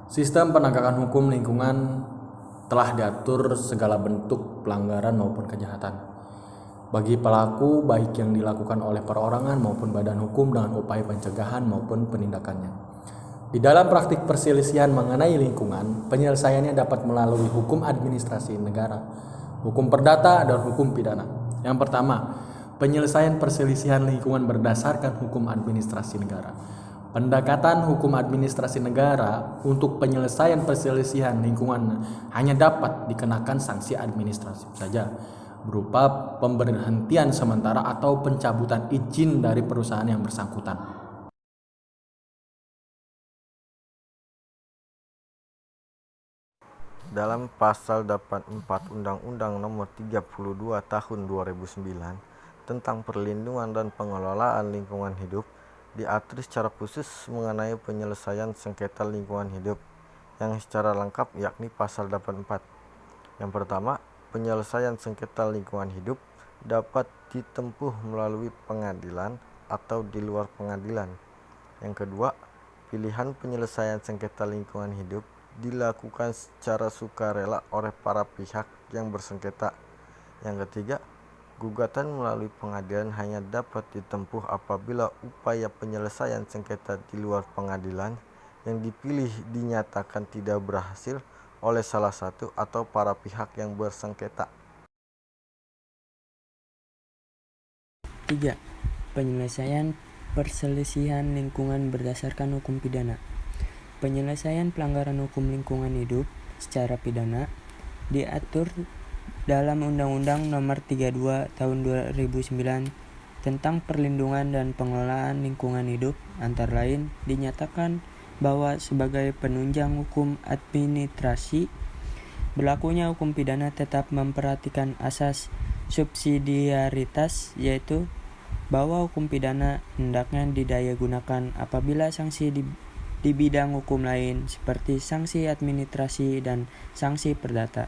Sistem penegakan hukum lingkungan telah diatur segala bentuk pelanggaran maupun kejahatan bagi pelaku, baik yang dilakukan oleh perorangan maupun badan hukum dengan upaya pencegahan maupun penindakannya. Di dalam praktik perselisihan mengenai lingkungan, penyelesaiannya dapat melalui hukum administrasi negara, hukum perdata, dan hukum pidana. Yang pertama, penyelesaian perselisihan lingkungan berdasarkan hukum administrasi negara. Pendekatan hukum administrasi negara untuk penyelesaian perselisihan lingkungan hanya dapat dikenakan sanksi administratif saja, berupa pemberhentian sementara atau pencabutan izin dari perusahaan yang bersangkutan. Dalam Pasal 84 Undang-Undang Nomor 32 Tahun 2009 tentang Perlindungan dan Pengelolaan Lingkungan Hidup, diatur secara khusus mengenai penyelesaian sengketa lingkungan hidup yang secara lengkap, yakni Pasal 84. Yang pertama, penyelesaian sengketa lingkungan hidup dapat ditempuh melalui pengadilan atau di luar pengadilan. Yang kedua, pilihan penyelesaian sengketa lingkungan hidup dilakukan secara sukarela oleh para pihak yang bersengketa. Yang ketiga, gugatan melalui pengadilan hanya dapat ditempuh apabila upaya penyelesaian sengketa di luar pengadilan yang dipilih dinyatakan tidak berhasil oleh salah satu atau para pihak yang bersengketa. 3. Penyelesaian perselisihan lingkungan berdasarkan hukum pidana. Penyelesaian pelanggaran hukum lingkungan hidup secara pidana diatur dalam Undang-Undang Nomor 32 Tahun 2009 tentang Perlindungan dan Pengelolaan Lingkungan Hidup, antara lain dinyatakan bahwa sebagai penunjang hukum administrasi, berlakunya hukum pidana tetap memperhatikan asas subsidiaritas, yaitu bahwa hukum pidana hendaknya didayagunakan apabila sanksi di bidang hukum lain seperti sanksi administrasi dan sanksi perdata,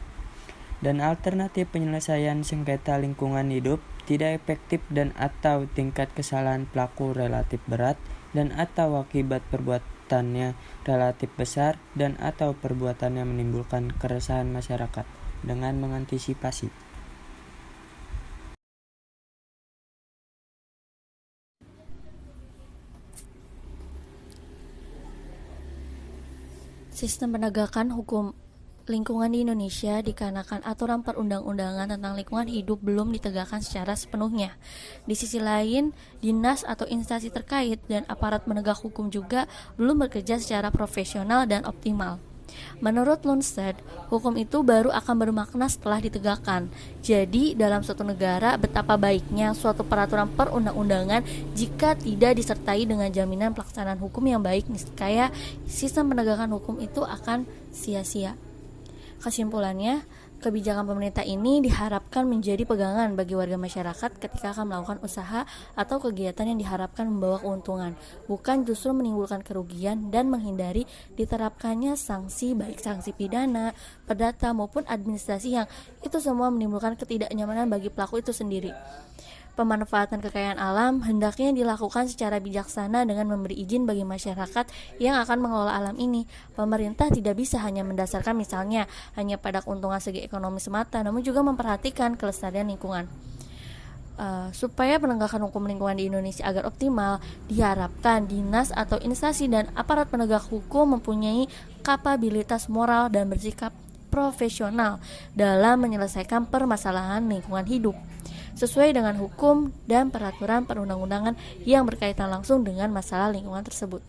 dan alternatif penyelesaian sengketa lingkungan hidup tidak efektif dan atau tingkat kesalahan pelaku relatif berat dan atau akibat perbuatannya relatif besar dan atau perbuatannya menimbulkan keresahan masyarakat dengan mengantisipasi. Sistem penegakan hukum lingkungan di Indonesia dikarenakan aturan perundang-undangan tentang lingkungan hidup belum ditegakkan secara sepenuhnya. Di sisi lain, dinas atau instansi terkait dan aparat penegak hukum juga belum bekerja secara profesional dan optimal. Menurut Lundstedt, hukum itu baru akan bermakna setelah ditegakkan. Jadi, dalam suatu negara, betapa baiknya suatu peraturan perundang-undangan jika tidak disertai dengan jaminan pelaksanaan hukum yang baik, niscaya sistem penegakan hukum itu akan sia-sia. Kesimpulannya, kebijakan pemerintah ini diharapkan menjadi pegangan bagi warga masyarakat ketika akan melakukan usaha atau kegiatan yang diharapkan membawa keuntungan, bukan justru menimbulkan kerugian dan menghindari diterapkannya sanksi baik sanksi pidana, perdata maupun administrasi yang itu semua menimbulkan ketidaknyamanan bagi pelaku itu sendiri. Pemanfaatan kekayaan alam hendaknya dilakukan secara bijaksana dengan memberi izin bagi masyarakat yang akan mengelola alam ini. Pemerintah tidak bisa hanya mendasarkan misalnya hanya pada keuntungan segi ekonomi semata, namun juga memperhatikan kelestarian lingkungan. Supaya penegakan hukum lingkungan di Indonesia agar optimal, diharapkan dinas atau instansi dan aparat penegak hukum mempunyai kapabilitas moral dan bersikap profesional dalam menyelesaikan permasalahan lingkungan hidup sesuai dengan hukum dan peraturan perundang-undangan yang berkaitan langsung dengan masalah lingkungan tersebut.